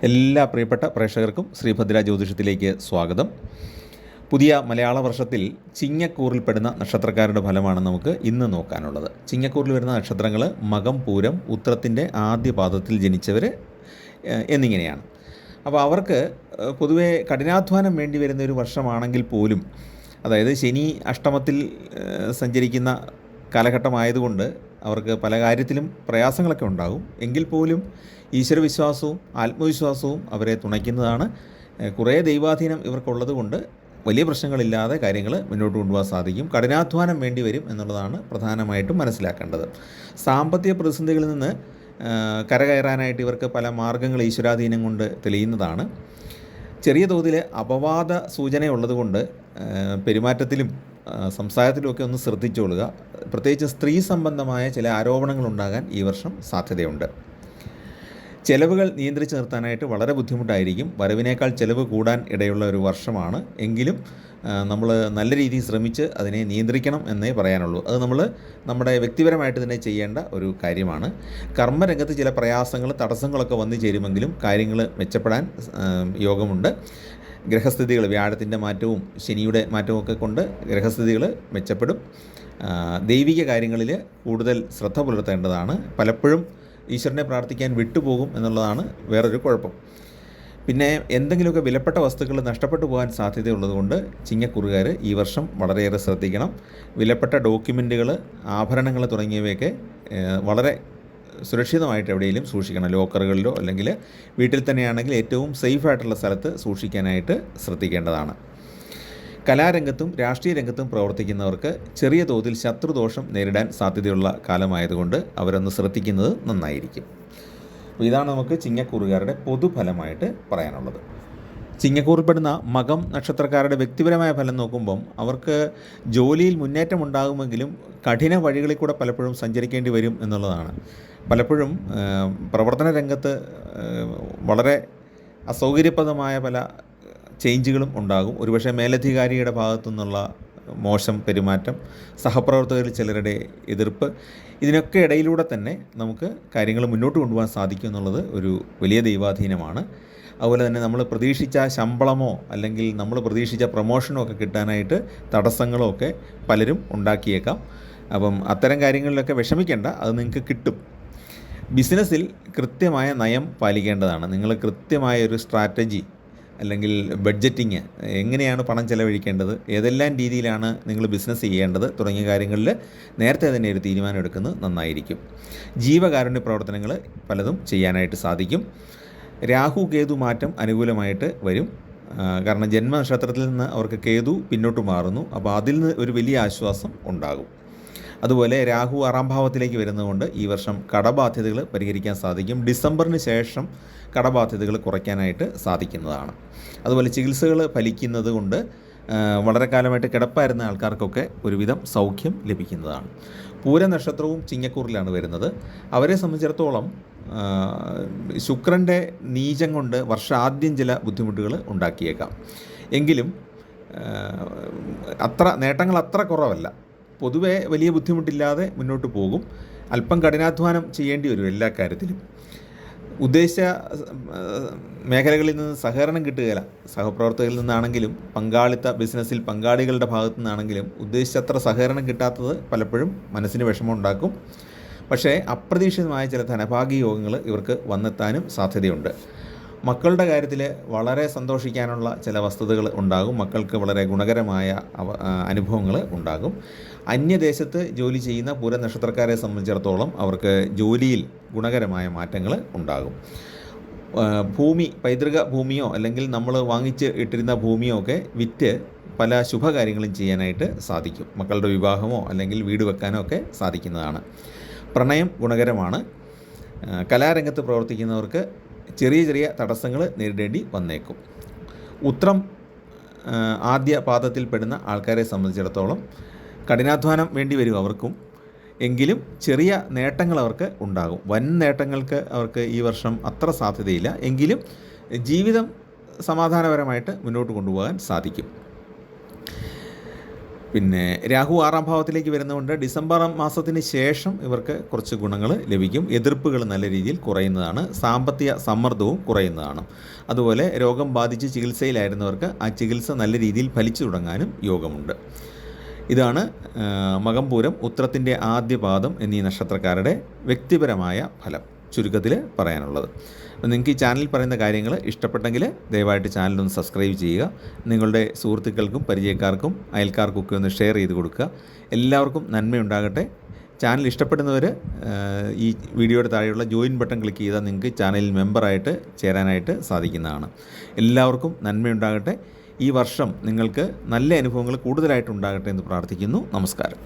എല്ലാ പ്രിയപ്പെട്ട പ്രേക്ഷകർക്കും ശ്രീഭദ്ര ജ്യോതിഷത്തിലേക്ക് സ്വാഗതം. പുതിയ മലയാള വർഷത്തിൽ ചിങ്ങക്കൂറിൽപ്പെടുന്ന നക്ഷത്രക്കാരുടെ ഫലമാണ് നമുക്ക് ഇന്ന് നോക്കാനുള്ളത്. ചിങ്ങക്കൂറിൽ വരുന്ന നക്ഷത്രങ്ങൾ മകം, പൂരം, ഉത്രത്തിൻ്റെ ആദ്യ പാദത്തിൽ ജനിച്ചവർ എന്നിങ്ങനെയാണ്. അപ്പോൾ അവർക്ക് പൊതുവേ കഠിനാധ്വാനം വേണ്ടി വരുന്ന ഒരു വർഷമാണെങ്കിൽ പോലും, അതായത് ശനി അഷ്ടമത്തിൽ സഞ്ചരിക്കുന്ന കാലഘട്ടമായതുകൊണ്ട് അവർക്ക് പല കാര്യത്തിലും പ്രയാസങ്ങളൊക്കെ ഉണ്ടാകും. എങ്കിൽ പോലും ഈശ്വരവിശ്വാസവും ആത്മവിശ്വാസവും അവരെ തുണയ്ക്കുന്നതാണ്. കുറേ ദൈവാധീനം ഇവർക്കുള്ളത് കൊണ്ട് വലിയ പ്രശ്നങ്ങളില്ലാതെ കാര്യങ്ങൾ മുന്നോട്ട് കൊണ്ടുപോകാൻ സാധിക്കും. കഠിനാധ്വാനം വേണ്ടി വരും എന്നുള്ളതാണ് പ്രധാനമായിട്ടും മനസ്സിലാക്കേണ്ടത്. സാമ്പത്തിക പ്രതിസന്ധികളിൽ നിന്ന് കരകയറാനായിട്ട് ഇവർക്ക് പല മാർഗ്ഗങ്ങൾ ഈശ്വരാധീനം കൊണ്ട് തെളിയുന്നതാണ്. ചെറിയ തോതിൽ അപവാദ സൂചനയുള്ളതുകൊണ്ട് പെരുമാറ്റത്തിലും സംസാരത്തിലുമൊക്കെ ഒന്ന് ശ്രദ്ധിച്ചുകൊള്ളുക. പ്രത്യേകിച്ച് സ്ത്രീ സംബന്ധമായ ചില ആരോപണങ്ങളുണ്ടാകാൻ ഈ വർഷം സാധ്യതയുണ്ട്. ചെലവുകൾ നിയന്ത്രിച്ച് നിർത്താനായിട്ട് വളരെ ബുദ്ധിമുട്ടായിരിക്കും. വരവിനേക്കാൾ ചെലവ് കൂടാൻ ഇടയുള്ള ഒരു വർഷമാണ്. എങ്കിലും നമ്മൾ നല്ല രീതിയിൽ ശ്രമിച്ച് അതിനെ നിയന്ത്രിക്കണം എന്നേ പറയാനുള്ളൂ. അത് നമ്മൾ നമ്മുടെ വ്യക്തിപരമായിട്ട് തന്നെ ചെയ്യേണ്ട ഒരു കാര്യമാണ്. കർമ്മരംഗത്ത് ചില പ്രയാസങ്ങൾ, തടസ്സങ്ങളൊക്കെ വന്നു ചേരുമെങ്കിലും കാര്യങ്ങൾ മെച്ചപ്പെടാൻ യോഗമുണ്ട്. ഗ്രഹസ്ഥിതികൾ, വ്യാഴത്തിൻ്റെ മാറ്റവും ശനിയുടെ മാറ്റവും ഒക്കെ കൊണ്ട് ഗ്രഹസ്ഥിതികൾ മെച്ചപ്പെടും. ദൈവിക കാര്യങ്ങളിൽ കൂടുതൽ ശ്രദ്ധ പുലർത്തേണ്ടതാണ്. പലപ്പോഴും ഈശ്വരനെ പ്രാർത്ഥിക്കാൻ വിട്ടുപോകും എന്നുള്ളതാണ് വേറൊരു കുഴപ്പം. പിന്നെ എന്തെങ്കിലുമൊക്കെ വിലപ്പെട്ട വസ്തുക്കൾ നഷ്ടപ്പെട്ടു പോകാൻ സാധ്യതയുള്ളതുകൊണ്ട് ചിങ്ങക്കുറുകാർ ഈ വർഷം വളരെയേറെ ശ്രദ്ധിക്കണം. വിലപ്പെട്ട ഡോക്യുമെൻറ്റുകൾ, ആഭരണങ്ങൾ തുടങ്ങിയവയൊക്കെ വളരെ സുരക്ഷിതമായിട്ട് എവിടെയെങ്കിലും സൂക്ഷിക്കണം. ലോക്കറുകളിലോ അല്ലെങ്കിൽ വീട്ടിൽ തന്നെയാണെങ്കിൽ ഏറ്റവും സേഫായിട്ടുള്ള സ്ഥലത്ത് സൂക്ഷിക്കാനായിട്ട് ശ്രദ്ധിക്കേണ്ടതാണ്. കലാരംഗത്തും രാഷ്ട്രീയ രംഗത്തും പ്രവർത്തിക്കുന്നവർക്ക് ചെറിയ തോതിൽ ശത്രുദോഷം നേരിടാൻ സാധ്യതയുള്ള കാലമായതുകൊണ്ട് അവരൊന്ന് ശ്രദ്ധിക്കുന്നത് നന്നായിരിക്കും. അപ്പോൾ ഇതാണ് നമുക്ക് ചിങ്ങക്കൂറുകാരുടെ പൊതുഫലമായിട്ട് പറയാനുള്ളത്. ചിങ്ങക്കൂറിൽപ്പെടുന്ന മകം നക്ഷത്രക്കാരുടെ വ്യക്തിപരമായ ഫലം നോക്കുമ്പം അവർക്ക് ജോലിയിൽ മുന്നേറ്റം ഉണ്ടാകുമെങ്കിലും കഠിന വഴികളിൽ കൂടെ പലപ്പോഴും സഞ്ചരിക്കേണ്ടി വരും എന്നുള്ളതാണ്. പലപ്പോഴും പ്രവർത്തന രംഗത്ത് വളരെ അസൗകര്യപ്രദമായ പല ചേഞ്ചുകളും ഉണ്ടാകും. ഒരുപക്ഷെ മേലധികാരിയുടെ ഭാഗത്തു നിന്നുള്ള മോശം പെരുമാറ്റം, സഹപ്രവർത്തകരിൽ ചിലരുടെ എതിർപ്പ്, ഇതിനൊക്കെ ഇടയിലൂടെ തന്നെ നമുക്ക് കാര്യങ്ങൾ മുന്നോട്ട് കൊണ്ടുപോകാൻ സാധിക്കും എന്നുള്ളത് ഒരു വലിയ ദൈവാധീനമാണ്. അതുപോലെ തന്നെ നമ്മൾ പ്രതീക്ഷിച്ച ശമ്പളമോ അല്ലെങ്കിൽ നമ്മൾ പ്രതീക്ഷിച്ച പ്രൊമോഷനോ ഒക്കെ കിട്ടാനായിട്ട് തടസ്സങ്ങളോ ഒക്കെ പലരും ഉണ്ടാക്കിയേക്കാം. അപ്പം അത്തരം കാര്യങ്ങളിലൊക്കെ വിഷമിക്കേണ്ട, അത് നിങ്ങൾക്ക് കിട്ടും. ബിസിനസ്സിൽ കൃത്യമായ നയം പാലിക്കേണ്ടതാണ്. നിങ്ങൾ കൃത്യമായ ഒരു സ്ട്രാറ്റജി അല്ലെങ്കിൽ ബഡ്ജറ്റിങ്, എങ്ങനെയാണ് പണം ചെലവഴിക്കേണ്ടത്, ഏതെല്ലാം രീതിയിലാണ് നിങ്ങൾ ബിസിനസ് ചെയ്യേണ്ടത് തുടങ്ങിയ കാര്യങ്ങളിൽ നേരത്തെ തന്നെ ഒരു തീരുമാനം എടുക്കുന്നത് നന്നായിരിക്കും. ജീവകാരുണ്യ പ്രവർത്തനങ്ങൾ പലതും ചെയ്യാനായിട്ട് സാധിക്കും. രാഹു കേതു മാറ്റം അനുകൂലമായിട്ട് വരും. കാരണം ജന്മനക്ഷത്രത്തിൽ നിന്ന് അവർക്ക് കേതു പിന്നോട്ട് മാറുന്നു. അപ്പോൾ അതിൽ നിന്ന് ഒരു വലിയ ആശ്വാസം ഉണ്ടാകും. അതുപോലെ രാഹു 6ാം ഭാവത്തിലേക്ക് വരുന്നതുകൊണ്ട് ഈ വർഷം കടബാധ്യതകൾ പരിഹരിക്കാൻ സാധിക്കും. ഡിസംബറിന് ശേഷം കടബാധ്യതകൾ കുറയ്ക്കാനായിട്ട് സാധിക്കുന്നതാണ്. അതുപോലെ ചികിത്സകൾ ഫലിക്കുന്നത് കൊണ്ട് വളരെ കാലമായിട്ട് കിടപ്പായിരുന്ന ആൾക്കാർക്കൊക്കെ ഒരുവിധം സൗഖ്യം ലഭിക്കുന്നതാണ്. പൂരനക്ഷത്രവും ചിങ്ങക്കൂറിലാണ് വരുന്നത്. അവരെ സംബന്ധിച്ചിടത്തോളം ശുക്രൻ്റെ നീചം കൊണ്ട് വർഷാദ്യം ചില ബുദ്ധിമുട്ടുകൾ ഉണ്ടാക്കിയേക്കാം. എങ്കിലും നേട്ടങ്ങൾ അത്ര കുറവല്ല. പൊതുവെ വലിയ ബുദ്ധിമുട്ടില്ലാതെ മുന്നോട്ട് പോകും. അല്പം കഠിനാധ്വാനം ചെയ്യേണ്ടി വരും എല്ലാ കാര്യത്തിലും. ഉദ്ദേശിച്ച മേഖലകളിൽ നിന്ന് സഹകരണം കിട്ടുകയില്ല. സഹപ്രവർത്തകരിൽ നിന്നാണെങ്കിലും ബിസിനസ്സിൽ പങ്കാളികളുടെ ഭാഗത്തു നിന്നാണെങ്കിലും ഉദ്ദേശിച്ചത്ര സഹകരണം കിട്ടാത്തത് പലപ്പോഴും മനസ്സിന് വിഷമം ഉണ്ടാക്കും. പക്ഷേ അപ്രതീക്ഷിതമായ ചില ധനഭാഗ്യ യോഗങ്ങൾ ഇവർക്ക് വന്നെത്താനും സാധ്യതയുണ്ട്. മക്കളുടെ കാര്യത്തിൽ വളരെ സന്തോഷിക്കാനുള്ള ചില വസ്തുതകൾ ഉണ്ടാകും. മക്കൾക്ക് വളരെ ഗുണകരമായ അനുഭവങ്ങൾ ഉണ്ടാകും. അന്യദേശത്ത് ജോലി ചെയ്യുന്ന പൂരനക്ഷത്രക്കാരെ സംബന്ധിച്ചിടത്തോളം അവർക്ക് ജോലിയിൽ ഗുണകരമായ മാറ്റങ്ങൾ ഉണ്ടാകും. ഭൂമി, പൈതൃക ഭൂമിയോ അല്ലെങ്കിൽ നമ്മൾ വാങ്ങിച്ച് ഇട്ടിരുന്ന ഭൂമിയോ ഒക്കെ വിറ്റ് പല ശുഭകാര്യങ്ങളും ചെയ്യാനായിട്ട് സാധിക്കും. മക്കളുടെ വിവാഹമോ അല്ലെങ്കിൽ വീട് വെക്കാനോ ഒക്കെ സാധിക്കുന്നതാണ്. പ്രണയം ഗുണകരമാണ്. കലാരംഗത്ത് പ്രവർത്തിക്കുന്നവർക്ക് ചെറിയ ചെറിയ തടസ്സങ്ങൾ നേരിടേണ്ടി വന്നേക്കും. ഉത്രം ആദ്യ പാദത്തിൽപ്പെടുന്ന ആൾക്കാരെ സംബന്ധിച്ചിടത്തോളം കഠിനാധ്വാനം വേണ്ടി വരും അവർക്കും. എങ്കിലും ചെറിയ നേട്ടങ്ങൾ അവർക്ക് ഉണ്ടാകും. വൻ നേട്ടങ്ങൾക്ക് അവർക്ക് ഈ വർഷം അത്ര സാധ്യതയില്ല. എങ്കിലും ജീവിതം സമാധാനപരമായിട്ട് മുന്നോട്ട് കൊണ്ടുപോകാൻ സാധിക്കും. പിന്നെ രാഹു 6-ാം ഭാവത്തിലേക്ക് വരുന്നതുകൊണ്ട് ഡിസംബർ മാസത്തിന് ശേഷം ഇവർക്ക് കുറച്ച് ഗുണങ്ങൾ ലഭിക്കും. എതിർപ്പുകൾ നല്ല രീതിയിൽ കുറയുന്നതാണ്. സാമ്പത്തിക സമ്മർദ്ദവും കുറയുന്നതാണ്. അതുപോലെ രോഗം ബാധിച്ച് ചികിത്സയിലായിരുന്നവർക്ക് ആ ചികിത്സ നല്ല രീതിയിൽ ഫലിച്ചു തുടങ്ങാനും യോഗമുണ്ട്. ഇതാണ് മകം പൂരം ഉത്രത്തിൻ്റെ ആദ്യ പാദം എന്നീ നക്ഷത്രക്കാരുടെ വ്യക്തിപരമായ ഫലം ചുരുക്കത്തിൽ പറയാനുള്ളത്. അപ്പോൾ നിങ്ങൾക്ക് ഈ ചാനലിൽ പറയുന്ന കാര്യങ്ങൾ ഇഷ്ടപ്പെട്ടെങ്കിൽ ദയവായിട്ട് ചാനലൊന്ന് സബ്സ്ക്രൈബ് ചെയ്യുക. നിങ്ങളുടെ സുഹൃത്തുക്കൾക്കും പരിചയക്കാർക്കും അയൽക്കാർക്കൊക്കെ ഒന്ന് ഷെയർ ചെയ്ത് കൊടുക്കുക. എല്ലാവർക്കും നന്മയുണ്ടാകട്ടെ. ചാനൽ ഇഷ്ടപ്പെടുന്നവർ ഈ വീഡിയോയുടെ താഴെയുള്ള ജോയിൻ ബട്ടൺ ക്ലിക്ക് ചെയ്താൽ നിങ്ങൾക്ക് ചാനലിൽ മെമ്പറായിട്ട് ചേരാനായിട്ട് സാധിക്കുന്നതാണ്. എല്ലാവർക്കും നന്മയുണ്ടാകട്ടെ. ഈ വർഷം നിങ്ങൾക്ക് നല്ല അനുഭവങ്ങൾ കൂടുതലായിട്ടുണ്ടാകട്ടെ എന്ന് പ്രാർത്ഥിക്കുന്നു. നമസ്കാരം.